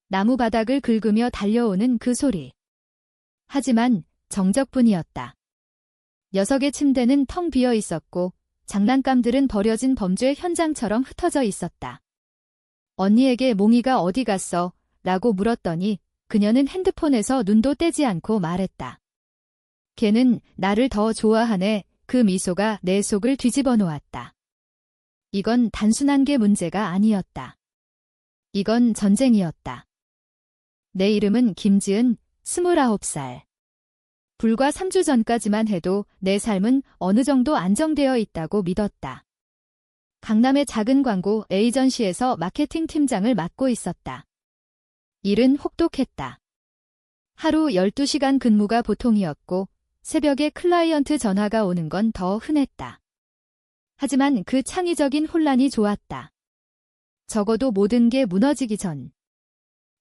나무 바닥을 긁으며 달려오는 그 소리. 하지만 정적뿐이었다. 녀석의 침대는 텅 비어 있었고 장난감들은 버려진 범죄 현장처럼 흩어져 있었다. 언니에게 몽이가 어디 갔어? 라고 물었더니 그녀는 핸드폰에서 눈도 떼지 않고 말했다. 걔는 나를 더 좋아하네. 그 미소가 내 속을 뒤집어 놓았다. 이건 단순한 게 문제가 아니었다. 이건 전쟁이었다. 내 이름은 김지은, 29살. 불과 3주 전까지만 해도 내 삶은 어느 정도 안정되어 있다고 믿었다. 강남의 작은 광고 에이전시에서 마케팅 팀장을 맡고 있었다. 일은 혹독했다. 하루 12시간 근무가 보통이었고 새벽에 클라이언트 전화가 오는 건 더 흔했다. 하지만 그 창의적인 혼란이 좋았다. 적어도 모든 게 무너지기 전.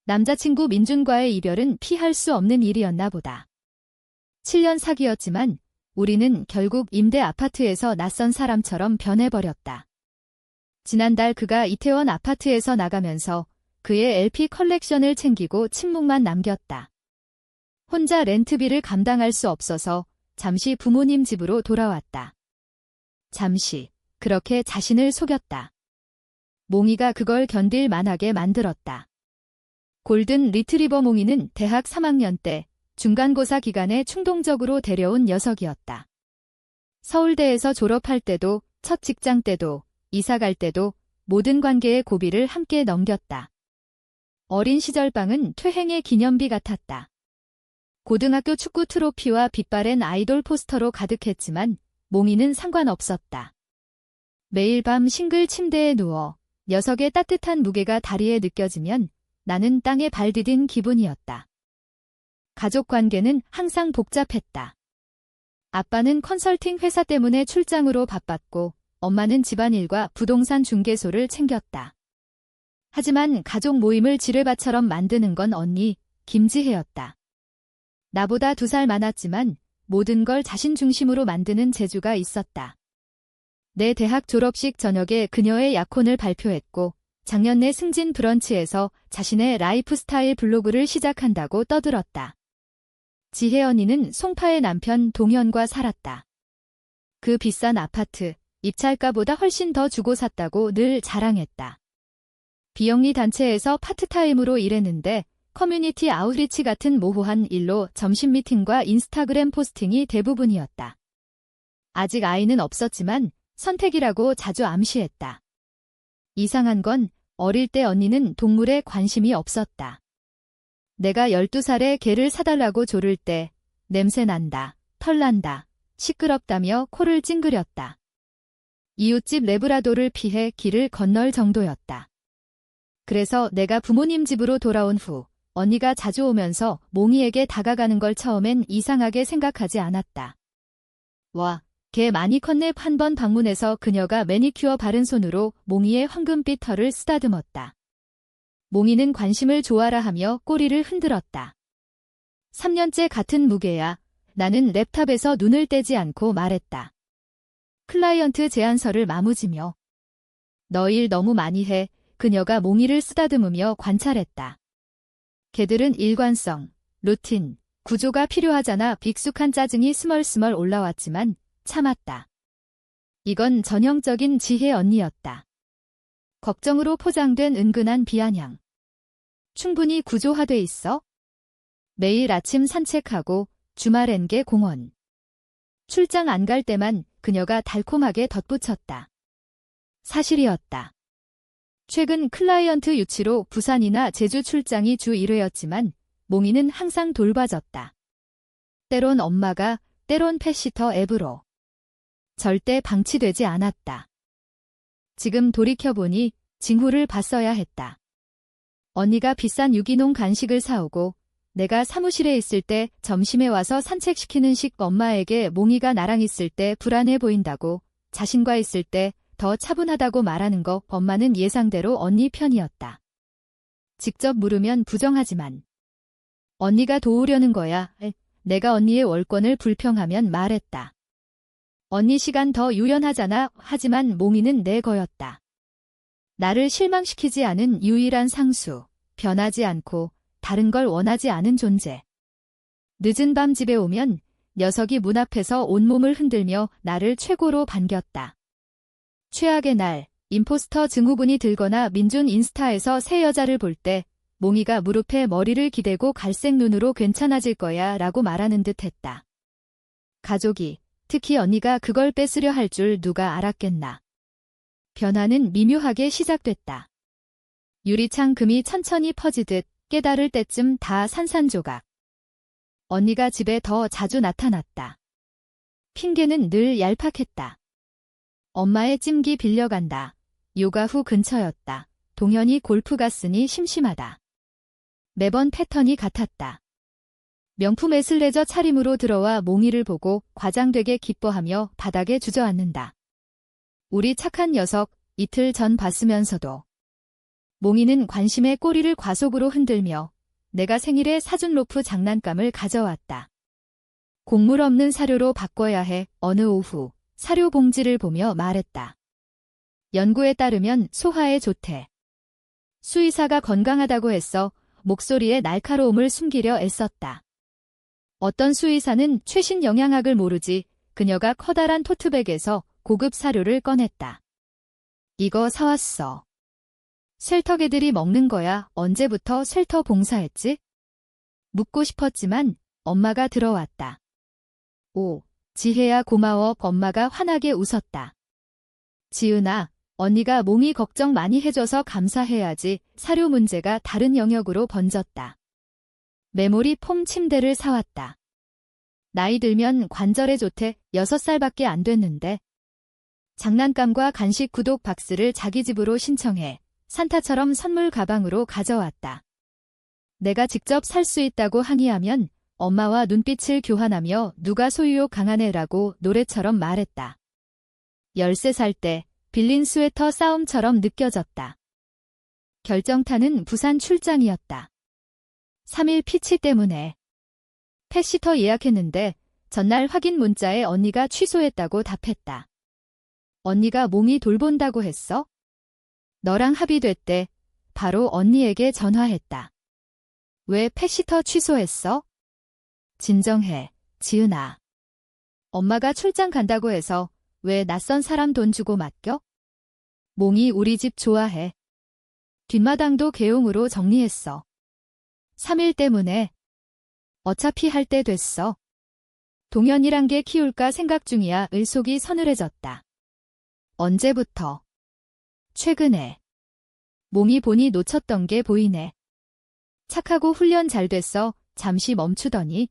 남자친구 민준과의 이별은 피할 수 없는 일이었나 보다. 7년 사귀었지만 우리는 결국 임대 아파트에서 낯선 사람처럼 변해버렸다. 지난달 그가 이태원 아파트에서 나가면서 그의 LP 컬렉션을 챙기고 침묵만 남겼다. 혼자 렌트비를 감당할 수 없어서 잠시 부모님 집으로 돌아왔다. 잠시, 그렇게 자신을 속였다. 몽이가 그걸 견딜 만하게 만들었다. 골든 리트리버 몽이는 대학 3학년 때 중간고사 기간에 충동적으로 데려온 녀석이었다. 서울대에서 졸업할 때도, 첫 직장 때도, 이사 갈 때도 모든 관계의 고비를 함께 넘겼다. 어린 시절 방은 퇴행의 기념비 같았다. 고등학교 축구 트로피와 빛바랜 아이돌 포스터로 가득했지만 몽이는 상관없었다. 매일 밤 싱글 침대에 누워 녀석의 따뜻한 무게가 다리에 느껴지면 나는 땅에 발 디딘 기분이었다. 가족 관계는 항상 복잡했다. 아빠는 컨설팅 회사 때문에 출장으로 바빴고 엄마는 집안일과 부동산 중개소를 챙겼다. 하지만 가족 모임을 지뢰밭처럼 만드는 건 언니, 김지혜였다. 나보다 2살 많았지만 모든 걸 자신 중심으로 만드는 재주가 있었다. 내 대학 졸업식 저녁에 그녀의 약혼을 발표했고 작년내 승진 브런치에서 자신의 라이프스타일 블로그를 시작한다고 떠들었다. 지혜 언니는 송파의 남편 동현과 살았다. 그 비싼 아파트, 입찰가보다 훨씬 더 주고 샀다고 늘 자랑했다. 비영리 단체에서 파트타임으로 일했는데 커뮤니티 아웃리치 같은 모호한 일로 점심 미팅과 인스타그램 포스팅이 대부분이었다. 아직 아이는 없었지만 선택이라고 자주 암시했다. 이상한 건 어릴 때 언니는 동물에 관심이 없었다. 내가 12살에 개를 사달라고 조를 때 냄새 난다, 털 난다, 시끄럽다며 코를 찡그렸다. 이웃집 레브라도를 피해 길을 건널 정도였다. 그래서 내가 부모님 집으로 돌아온 후 언니가 자주 오면서 몽이에게 다가가는 걸 처음엔 이상하게 생각하지 않았다. 와, 개 많이 컸네. 한 번 방문해서 그녀가 매니큐어 바른 손으로 몽이의 황금빛 털을 쓰다듬었다. 몽이는 관심을 줘라 하며 꼬리를 흔들었다. 3년째 같은 무게야. 나는 랩탑에서 눈을 떼지 않고 말했다. 클라이언트 제안서를 마무지며. 너 일 너무 많이 해. 그녀가 몽이를 쓰다듬으며 관찰했다. 개들은 일관성, 루틴, 구조가 필요하잖아. 익숙한 짜증이 스멀스멀 올라왔지만 참았다. 이건 전형적인 지혜 언니였다. 걱정으로 포장된 은근한 비아냥. 충분히 구조화돼 있어? 매일 아침 산책하고 주말엔 개 공원. 출장 안 갈 때만 그녀가 달콤하게 덧붙였다. 사실이었다. 최근 클라이언트 유치로 부산이나 제주 출장이 주 1회였지만 몽이는 항상 돌봐졌다. 때론 엄마가, 때론 펫시터 앱으로. 절대 방치되지 않았다. 지금 돌이켜보니 징후를 봤어야 했다. 언니가 비싼 유기농 간식을 사오고 내가 사무실에 있을 때 점심에 와서 산책시키는 식, 엄마에게 몽이가 나랑 있을 때 불안해 보인다고, 자신과 있을 때 더 차분하다고 말하는 거. 엄마는 예상대로 언니 편이었다. 직접 물으면 부정하지만. 언니가 도우려는 거야. 내가 언니의 월권을 불평하면 말했다. 언니 시간 더 유연하잖아. 하지만 몽이는 내 거였다. 나를 실망시키지 않은 유일한 상수, 변하지 않고 다른 걸 원하지 않은 존재. 늦은 밤 집에 오면 녀석이 문 앞에서 온몸을 흔들며 나를 최고로 반겼다. 최악의 날, 임포스터 증후군이 들거나 민준 인스타에서 새 여자를 볼 때 몽이가 무릎에 머리를 기대고 갈색 눈으로 괜찮아질 거야 라고 말하는 듯 했다. 가족이, 특히 언니가 그걸 뺏으려 할 줄 누가 알았겠나. 변화는 미묘하게 시작됐다. 유리창 금이 천천히 퍼지듯 깨달을 때쯤 다 산산조각. 언니가 집에 더 자주 나타났다. 핑계는 늘 얄팍했다. 엄마의 찜기 빌려간다. 요가 후 근처였다. 동현이 골프 갔으니 심심하다. 매번 패턴이 같았다. 명품 에슬레저 차림으로 들어와 몽이를 보고 과장되게 기뻐하며 바닥에 주저앉는다. 우리 착한 녀석, 이틀 전 봤으면서도. 몽이는 관심에 꼬리를 과속으로 흔들며 내가 생일에 사준 로프 장난감을 가져왔다. 곡물 없는 사료로 바꿔야 해. 어느 오후 사료 봉지를 보며 말했다. 연구에 따르면 소화에 좋대. 수의사가 건강하다고 했어. 목소리에 날카로움을 숨기려 애썼다. 어떤 수의사는 최신 영양학을 모르지 그녀가 커다란 토트백에서 고급 사료를 꺼냈다. 이거 사왔어. 쉘터개들이 먹는 거야. 언제부터 쉘터 봉사했지? 묻고 싶었지만 엄마가 들어왔다. 오, 지혜야 고마워. 엄마가 환하게 웃었다. 지은아, 언니가 몽이 걱정 많이 해줘서 감사해야지. 사료 문제가 다른 영역으로 번졌다. 메모리 폼 침대를 사왔다. 나이 들면 관절에 좋대. 6살밖에 안 됐는데. 장난감과 간식 구독 박스를 자기 집으로 신청해 산타처럼 선물 가방으로 가져왔다. 내가 직접 살 수 있다고 항의하면 엄마와 눈빛을 교환하며 누가 소유욕 강한 애라고 노래처럼 말했다. 13살 때 빌린 스웨터 싸움처럼 느껴졌다. 결정타는 부산 출장이었다. 3일 피치 때문에. 펫시터 예약했는데 전날 확인 문자에 언니가 취소했다고 답했다. 언니가 몽이 돌본다고 했어? 너랑 합의됐대. 바로 언니에게 전화했다. 왜 펫시터 취소했어? 진정해, 지은아. 엄마가 출장 간다고 해서 왜 낯선 사람 돈 주고 맡겨? 몽이 우리 집 좋아해. 뒷마당도 개용으로 정리했어. 3일 때문에. 어차피 할 때 됐어. 동현이랑 개 키울까 생각 중이야. 을속이 서늘해졌다. 언제부터? 최근에. 몽이 보니 놓쳤던 게 보이네. 착하고 훈련 잘 됐어. 잠시 멈추더니.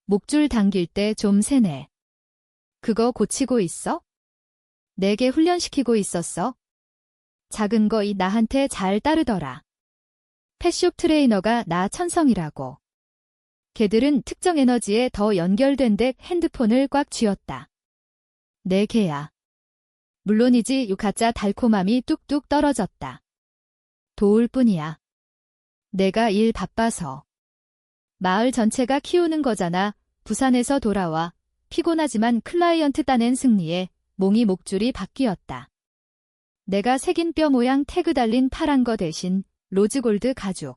목줄 당길 때 좀 세네. 그거 고치고 있어? 내게 훈련시키고 있었어. 작은 거 나한테 잘 따르더라. 펫숍 트레이너가 나 천성이라고. 개들은 특정 에너지에 더 연결된 데 핸드폰을 꽉 쥐었다. 내 개야. 물론이지 가짜 달콤함이 뚝뚝 떨어졌다. 도울 뿐이야. 내가 일 바빠서. 마을 전체가 키우는 거잖아. 부산에서 돌아와. 피곤하지만 클라이언트 따낸 승리에 몽이 목줄이 바뀌었다. 내가 새긴 뼈 모양 태그 달린 파란 거 대신 로즈골드 가죽.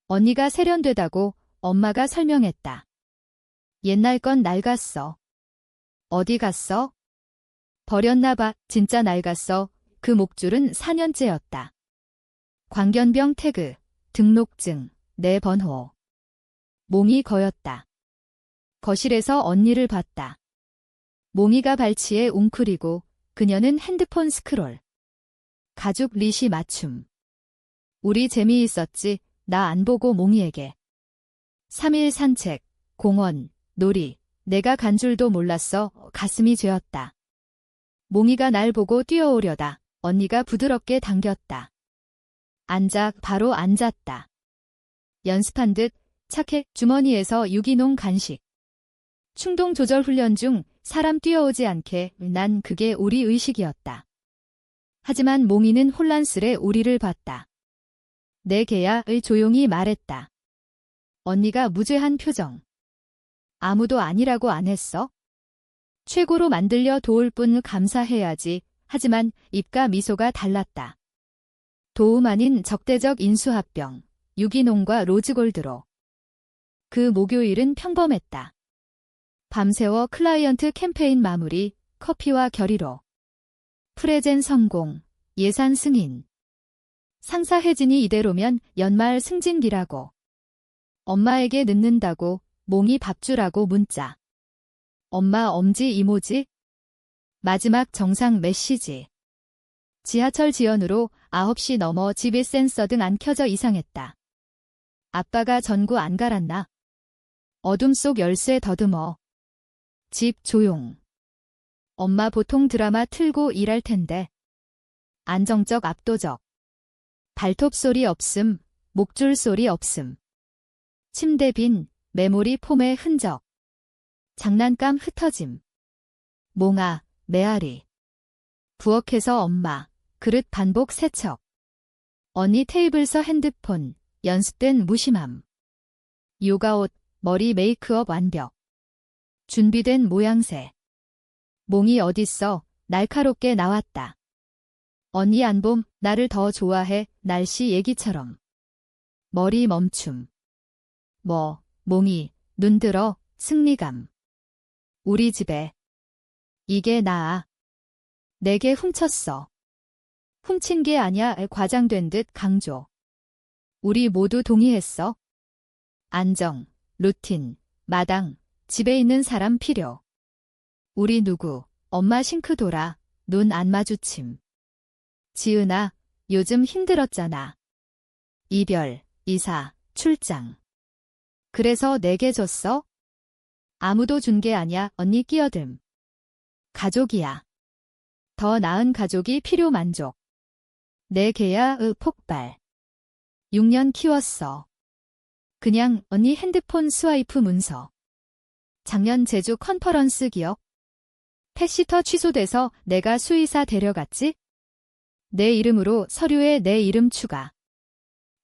언니가 세련되다고 엄마가 설명했다. 옛날 건 낡았어. 어디 갔어? 버렸나 봐. 진짜 낡았어. 그 목줄은 4년째였다. 광견병 태그, 등록증, 내 번호. 몽이 거였다. 거실에서 언니를 봤다. 몽이가 발치에 웅크리고 그녀는 핸드폰 스크롤. 가죽 리시 맞춤. 우리 재미있었지. 나 안 보고 몽이에게. 3일 산책, 공원, 놀이. 내가 간 줄도 몰랐어. 가슴이 죄었다. 몽이가 날 보고 뛰어오려다. 언니가 부드럽게 당겼다. 앉아. 바로 앉았다. 연습한 듯 착해. 주머니에서 유기농 간식. 충동 조절 훈련 중 사람 뛰어오지 않게. 난 그게 우리 의식이었다. 하지만 몽이는 혼란스레 우리를 봤다. 내 개야의 조용히 말했다. 언니가 무죄한 표정. 아무도 아니라고 안 했어? 최고로 만들려 도울 뿐 감사해야지. 하지만 입가 미소가 달랐다. 도움 아닌 적대적 인수합병, 유기농과 로즈골드로. 그 목요일은 평범했다. 밤새워 클라이언트 캠페인 마무리, 커피와 결의로. 프레젠 성공, 예산 승인. 상사 혜진이 이대로면 연말 승진기라고. 엄마에게 늦는다고, 몽이 밥 주라고 문자. 엄마 엄지 이모지? 마지막 정상 메시지. 지하철 지연으로 9시 넘어 집에 센서 등 안 켜져 이상했다. 아빠가 전구 안 갈았나? 어둠 속 열쇠 더듬어. 집 조용. 엄마 보통 드라마 틀고 일할 텐데. 안정적 압도적. 발톱 소리 없음, 목줄 소리 없음. 침대 빈, 메모리 폼의 흔적. 장난감 흩어짐. 몽아, 메아리. 부엌에서 엄마, 그릇 반복 세척. 언니 테이블서 핸드폰, 연습된 무심함. 요가옷, 머리 메이크업 완벽. 준비된 모양새. 몽이 어딨어, 날카롭게 나왔다. 언니 안 봄, 나를 더 좋아해, 날씨 얘기처럼. 머리 멈춤. 몽이, 눈 들어, 승리감. 우리 집에. 이게 나아. 내게 훔쳤어. 훔친 게 아냐 과장된 듯 강조. 우리 모두 동의했어. 안정, 루틴, 마당, 집에 있는 사람 필요. 우리 누구, 엄마 싱크 돌아, 눈 안 마주침. 지은아, 요즘 힘들었잖아. 이별, 이사, 출장. 그래서 내게 줬어? 아무도 준 게 아냐, 언니 끼어듦. 가족이야. 더 나은 가족이 필요 만족. 내 개야, 폭발. 6년 키웠어. 그냥 언니 핸드폰 스와이프 문서. 작년 제주 컨퍼런스 기억? 펫시터 취소돼서 내가 수의사 데려갔지? 내 이름으로 서류에 내 이름 추가.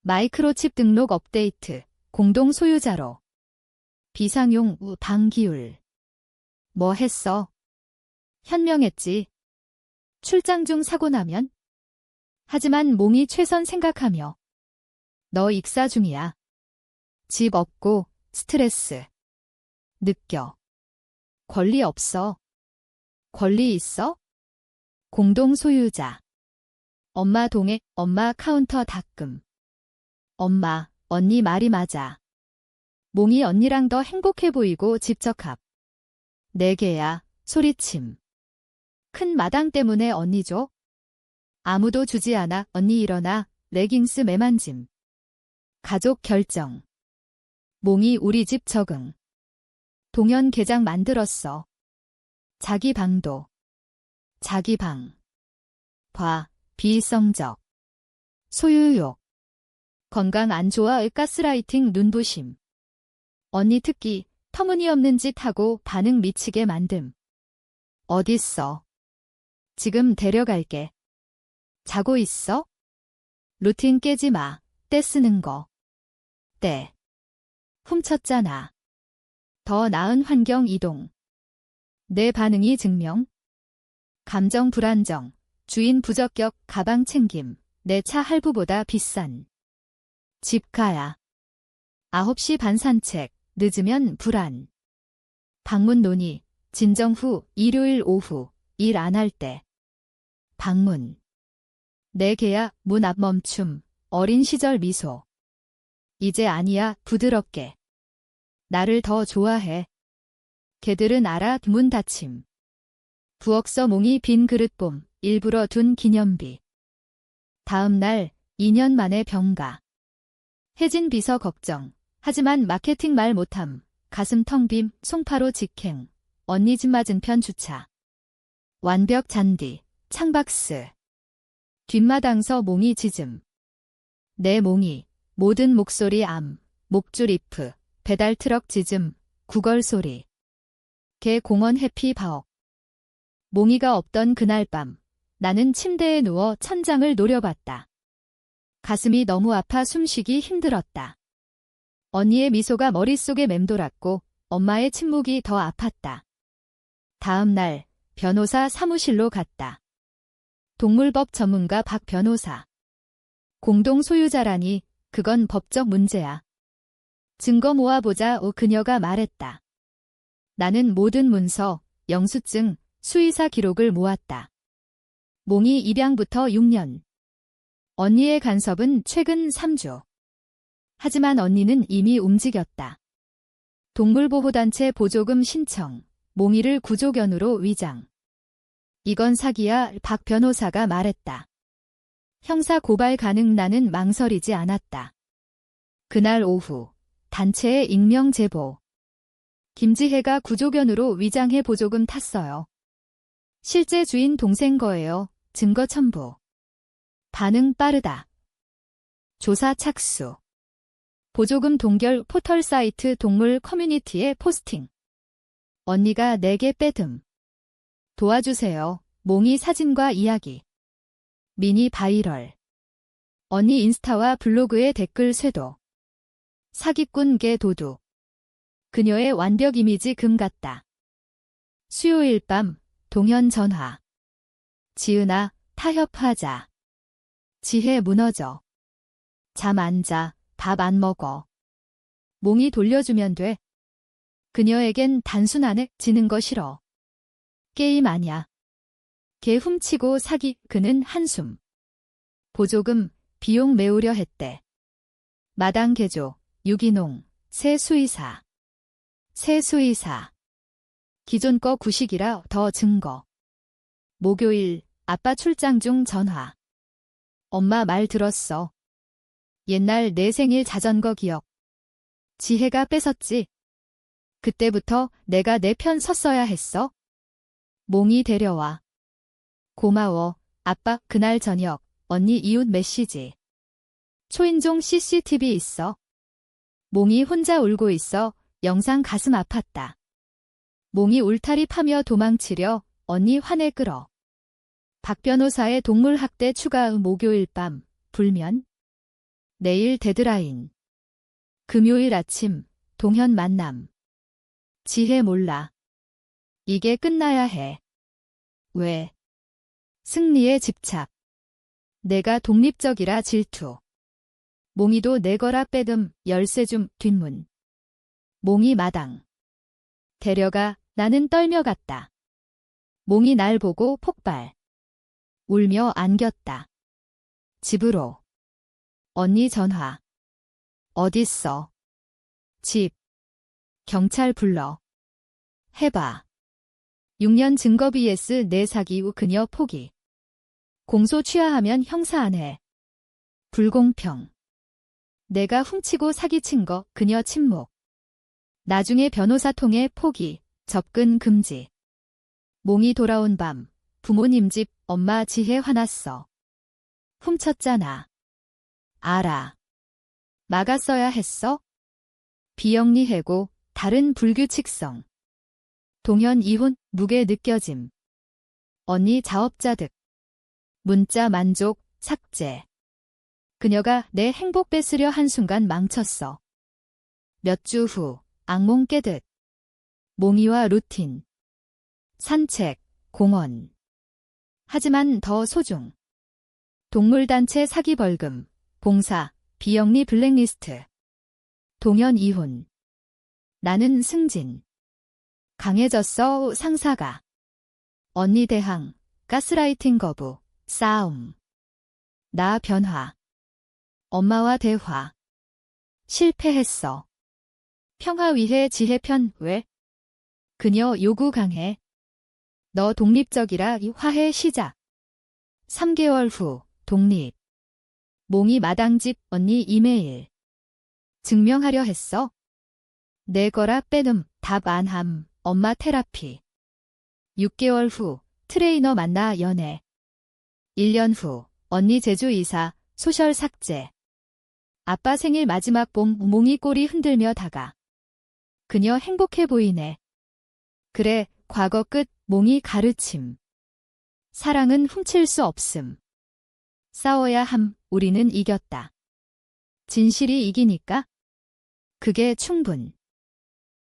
마이크로칩 등록 업데이트, 공동 소유자로. 비상용 방기율. 뭐 했어? 현명했지. 출장 중 사고 나면? 하지만 몽이 최선 생각하며. 너 익사 중이야. 집 없고 스트레스. 느껴. 권리 없어. 권리 있어? 공동 소유자. 엄마 동해, 엄마 카운터 닦음. 엄마, 언니 말이 맞아. 몽이 언니랑 더 행복해 보이고 집적합. 네 개야, 소리침. 큰 마당 때문에 언니 줘? 아무도 주지 않아, 언니 일어나, 레깅스 매만짐. 가족 결정. 몽이 우리 집 적응. 동현 계장 만들었어. 자기 방도. 자기 방. 비성적. 소유욕. 건강 안 좋아 가스라이팅 눈부심. 언니 특기 터무니없는 짓 하고 반응 미치게 만듦. 어딨어? 지금 데려갈게. 자고 있어? 루틴 깨지 마. 때 쓰는 거. 때. 훔쳤잖아. 더 나은 환경 이동. 내 반응이 증명. 감정 불안정. 주인 부적격 가방 챙김. 내 차 할부보다 비싼. 집 가야. 9시 반 산책. 늦으면 불안. 방문 논의. 진정 후 일요일 오후. 일 안 할 때. 방문. 내 개야 문 앞 멈춤. 어린 시절 미소. 이제 아니야 부드럽게. 나를 더 좋아해. 개들은 알아 문 닫힘. 부엌서 몽이 빈 그릇 봄. 일부러 둔 기념비. 다음 날 2년 만에 병가. 혜진 비서 걱정. 하지만 마케팅 말 못함. 가슴 텅 빔 송파로 직행. 언니 집 맞은편 주차. 완벽 잔디. 창박스. 뒷마당서 몽이 짖음. 내 몽이. 모든 목소리 암. 목줄 이프. 배달 트럭 짖음. 구걸 소리. 개 공원 해피 바억. 몽이가 없던 그날 밤. 나는 침대에 누워 천장을 노려봤다. 가슴이 너무 아파 숨쉬기 힘들었다. 언니의 미소가 머릿속에 맴돌았고 엄마의 침묵이 더 아팠다. 다음 날 변호사 사무실로 갔다. 동물법 전문가 박 변호사. 공동 소유자라니 그건 법적 문제야. 증거 모아보자. 그녀가 말했다. 나는 모든 문서, 영수증, 수의사 기록을 모았다. 몽이 입양부터 6년. 언니의 간섭은 최근 3주. 하지만 언니는 이미 움직였다. 동물보호단체 보조금 신청, 몽이를 구조견으로 위장. 이건 사기야, 박 변호사가 말했다. 형사 고발 가능. 나는 망설이지 않았다. 그날 오후, 단체에 익명 제보. 김지혜가 구조견으로 위장해 보조금 탔어요. 실제 주인 동생 거예요. 증거 첨부. 반응 빠르다. 조사 착수. 보조금 동결 포털 사이트 동물 커뮤니티에 포스팅. 언니가 내게 빼듬. 도와주세요. 몽이 사진과 이야기. 미니 바이럴. 언니 인스타와 블로그에 댓글 쇄도. 사기꾼 개 도둑. 그녀의 완벽 이미지 금 같다. 수요일 밤 동현 전화. 지은아, 타협하자. 지혜 무너져. 잠 안 자, 밥 안 먹어. 몽이 돌려주면 돼. 그녀에겐 단순하네. 지는 거 싫어. 게임 아냐. 개 훔치고 사기. 그는 한숨. 보조금, 비용 메우려 했대. 마당 개조, 유기농, 새 수의사. 새 수의사. 기존 거 구식이라 더 증거. 목요일, 아빠 출장 중 전화. 엄마 말 들었어. 옛날 내 생일 자전거 기억. 지혜가 뺏었지. 그때부터 내가 내 편 섰어야 했어. 몽이 데려와. 고마워, 아빠. 그날 저녁, 언니 이웃 메시지. 초인종 CCTV 있어. 몽이 혼자 울고 있어. 영상 가슴 아팠다. 몽이 울타리 파며 도망치려 언니 화내 끌어. 박 변호사의 동물학대 추가. 목요일 밤, 불면. 내일 데드라인. 금요일 아침, 동현 만남. 지혜 몰라. 이게 끝나야 해. 왜? 승리에 집착. 내가 독립적이라 질투. 몽이도 내 거라 빼듬. 열쇠 좀. 뒷문. 몽이 마당. 데려가. 나는 떨며 갔다. 몽이 날 보고 폭발. 울며 안겼다. 집으로. 언니 전화. 어딨어? 집. 경찰 불러. 해봐. 6년 증거 vs 내 사기 후 그녀 포기. 공소 취하하면 형사 안 해. 불공평. 내가 훔치고 사기친 거. 그녀 침묵. 나중에 변호사 통해 포기. 접근 금지. 몽이 돌아온 밤. 부모님 집. 엄마 지혜 화났어. 훔쳤잖아. 알아. 막았어야 했어? 비영리 해고. 다른 불규칙성. 동현 이혼. 무게 느껴짐. 언니 자업자 득. 문자 만족. 삭제. 그녀가 내 행복 뺏으려 한순간 망쳤어. 몇 주 후. 악몽 깨듯. 몽이와 루틴. 산책. 공원. 하지만 더 소중. 동물단체 사기 벌금. 봉사. 비영리 블랙리스트. 동현 이혼. 나는 승진. 강해졌어. 상사가. 언니 대항. 가스라이팅 거부. 싸움. 나 변화. 엄마와 대화. 실패했어. 평화 위해 지혜 편. 왜? 그녀 요구 강해. 너 독립적이라. 화해 시작. 3개월 후. 독립. 몽이 마당집. 언니 이메일. 증명하려 했어? 내 거라 빼듬. 답 안 함. 엄마 테라피. 6개월 후. 트레이너 만나 연애. 1년 후. 언니 제주 이사. 소셜 삭제. 아빠 생일 마지막 봄. 몽이 꼬리 흔들며 다가. 그녀 행복해 보이네. 그래, 과거 끝. 몽이 가르침. 사랑은 훔칠 수 없음. 싸워야 함. 우리는 이겼다. 진실이 이기니까? 그게 충분.